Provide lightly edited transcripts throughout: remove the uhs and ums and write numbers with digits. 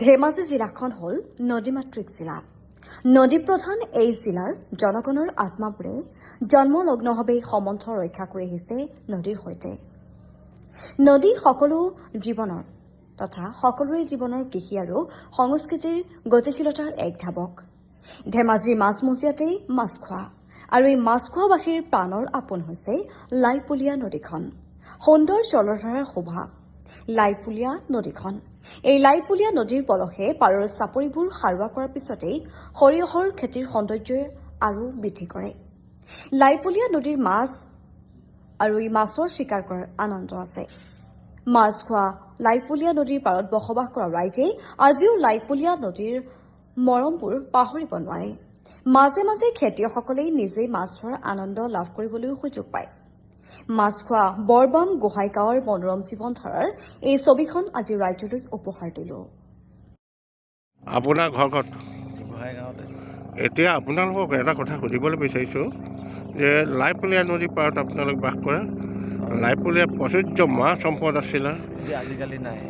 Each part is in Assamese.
ধেমাজি জিলাখন হ'ল নদীমাতৃক জিলা। নদী প্ৰধান এই জিলাৰ জনগণৰ আত্মাবোৰে জন্মলগ্নভাৱে সম্বন্ধ ৰক্ষা কৰি আহিছে নদীৰ সৈতে। নদী সকলো জীৱনৰ তথা সকলোৰে জীৱনৰ কৃষি আৰু সংস্কৃতিৰ গতিশীলতাৰ এক ধাৱক। ধেমাজিৰ মাজমজিয়াতেই মাছখোৱা আৰু এই মাছখোৱাবাসীৰ প্ৰাণৰ আপোন হৈছে লাইপুলীয়া নদীখন। সুন্দৰ জলধাৰাৰ শোভা লাইপুলীয়া নদীখন। এই লাইপুলীয়া নদীৰ পলসে পাৰৰ চাপৰিবোৰ সাৰুৱা কৰাৰ পিছতেই সৰিয়হৰ খেতিৰ সৌন্দৰ্যই আৰু বৃদ্ধি কৰে। লাইপুলীয়া নদীৰ মাছ আৰু এই মাছৰ চিকাৰ কৰাৰ আনন্দ আছে। মাছখোৱা লাইপুলীয়া নদীৰ পাৰত বসবাস কৰা ৰাইজে আজিও লাইপুলীয়া নদীৰ মৰমবোৰ পাহৰিব নোৱাৰে। মাজে মাজে খেতিয়কসকলেই নিজেই মাছ ধৰাৰ আনন্দ লাভ কৰিবলৈও সুযোগ পায়। মাছখোৱা বৰবাম গোহাঁই গাঁৱৰ মনোৰম জীৱনধাৰাৰ এই ছবিখন আজি ৰাজ্যলৈ উপহাৰ দিলো। আপোনাৰ ঘৰ ক'ত? গোহাঁই গাঁৱতে। এতিয়া আপোনালোকক এটা কথা সুধিবলৈ বিচাৰিছোঁ যে লাইপুলীয়া নদীৰ পাৰত আপোনালোক বাস কৰে। লাইপুলীয়া প্ৰচুৰ্য মাছ সম্পদ আছিলে, এতিয়া আজিকালি নাই।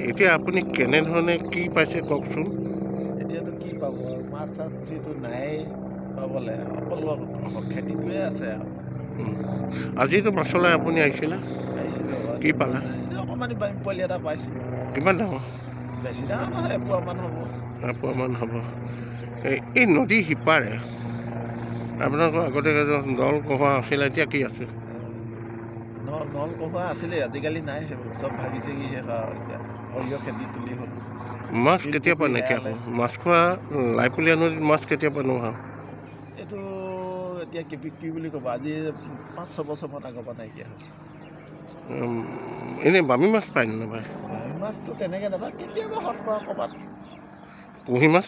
এতিয়া আপুনি কেনেধৰণে কি পাইছে কওকচোন। এতিয়াতো কি পাব আৰু মাছ চাছ যিটো নায়েই পাবলৈ, সকলো খেতিটোৱে আছে আৰু। আজিতো মাছলৈ আপুনি আহিছিলে, আহিছিলোঁ কি পালা? অকণমানি বামী পোৱালি এটা পাইছোঁ। কিমান ডাঙৰ? বেছি ডাঙৰ নহয়, এপোৱামান হ'ব। এপোৱামান হ'ব। এই নদীৰ সিপাৰে আপোনালোকৰ আগতে এজন দল কহোৱা আছিলে, এতিয়া কি আছে? নল কহোৱা আছিলে, আজিকালি নাই সেইবোৰ, চব ভাগি ছিগি শেষ আৰু এতিয়া সৰিয়হ খেতি তুলি হ'ল। মাছ কেতিয়াৰ পৰা নাইকিয়া হ'ল? মাছখোৱা লাইপুলীয়া নদীত মাছ কেতিয়াৰ পৰা নোহোৱা? এইটো এতিয়া কি বুলি ক'ব, আজি 5-6 বছৰমান আগৰ পৰা নাইকিয়া হৈছে। এনেই বামী মাছ পায় নে নাপায়? বামী মাছটো তেনেকৈ নাপায়, কেতিয়াবা সৎপৰা ক'ৰবাত। কুঁহি মাছ?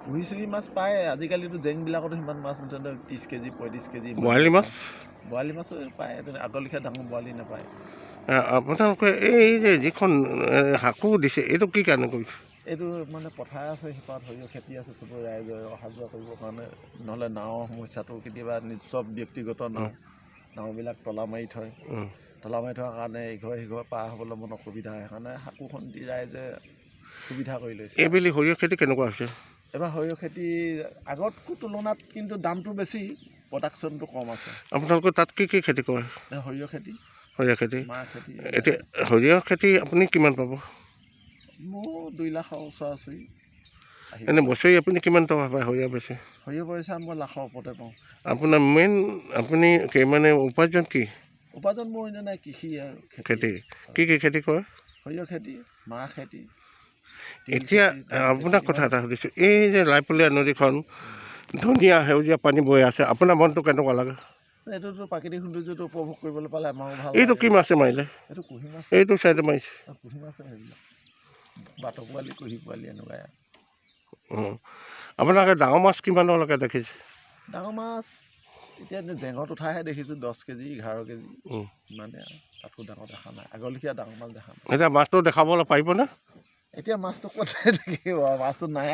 কুঁহি চুহি মাছ পায়, আজিকালিতো জেংবিলাকতো সিমান মাছ নচলে, 30 কেজি 35 কেজি। বৰালি মাছ? বৰালি মাছো পায়, আগৰ লেখীয়া ডাঙৰ বৰালি নাপায়। আপোনালোকে এই যে যিখন হাকু দিছে, এইটো কি কাৰণে কৰিছে? এইটো মানে পথাৰ আছে, সিপাৰত সৰিয়হ খেতি আছে, চবৰে ৰাইজে অহা যোৱা কৰিবৰ কাৰণে, নহ'লে নাৱৰ সমস্যাটো কেতিয়াবা চব ব্যক্তিগত নাওবিলাক তলা মাৰি থয়। তলা মাৰি থোৱাৰ কাৰণে ইঘৰ সিঘৰ পাৰ হ'বলৈ মন অসুবিধা হয়, সেইকাৰণে হাকুখন দি ৰাইজে সুবিধা কৰি লৈছে। এইবেলি সৰিয়হ খেতি কেনেকুৱা হৈছে? এবাৰ সৰিয়হ খেতি আগতকৈ তুলনাত কিন্তু দামটো বেছি, প্ৰডাকশ্যনটো কম আছে। আপোনালোকৰ তাত কি কি খেতি কৰে? সৰিয়হ খেতি, সৰিয়হ খেতি। মাহ খেতি। এতিয়া সৰিয়হ খেতি আপুনি কিমান পাব? মোৰ 2 লাখ ওচৰা-ওচৰি। এনেই বছৰি আপুনি কিমান টকা পায় সৰিয়হ বেছি? সৰিয়হ পইচা মই লাখৰ ওপৰতে পাওঁ। আপোনাৰ মেইন আপুনি মানে উপাৰ্জন কি? উপাৰ্জন মোৰ এনে নাই, কৃষি আৰু খেতি। কি কি খেতি কৰে? সৰিয়হ খেতি, মাহ খেতি। এতিয়া আপোনাক কথা এটা সুধিছোঁ, এই যে লাইপুলীয়া নদীখন ধুনীয়া সেউজীয়া পানী বৈ আছে, আপোনাৰ মনটো কেনেকুৱা লাগে? এইটোতো প্ৰাকৃতিক সৌন্দৰ্যটো উপভোগ কৰিবলৈ পালে আমাৰো ভাল। এইটো কি মাছে মাৰিলে? এইটো কুঁহি মাছ। এইটো চাইডে মাৰিছে? কুঁহি মাছে সেইবিলাক, বাট পোৱালি, কুঁহি পোৱালি এনেকুৱাই। আপোনালোকে ডাঙৰ মাছ কিমানলৈকে দেখিছে? ডাঙৰ মাছ এতিয়া জেঙত উঠাইহে দেখিছোঁ, 10 কেজি 11 কেজি ইমানে আৰু, তাতকৈ ডাঙৰ দেখা নাই। আগৰ লেখীয়া ডাঙৰ মাছ দেখা নাই। এতিয়া মাছটো দেখাবলৈ পাৰিবনে? এতিয়া মাছটো ক'ত দেখিব, মাছটো নাই।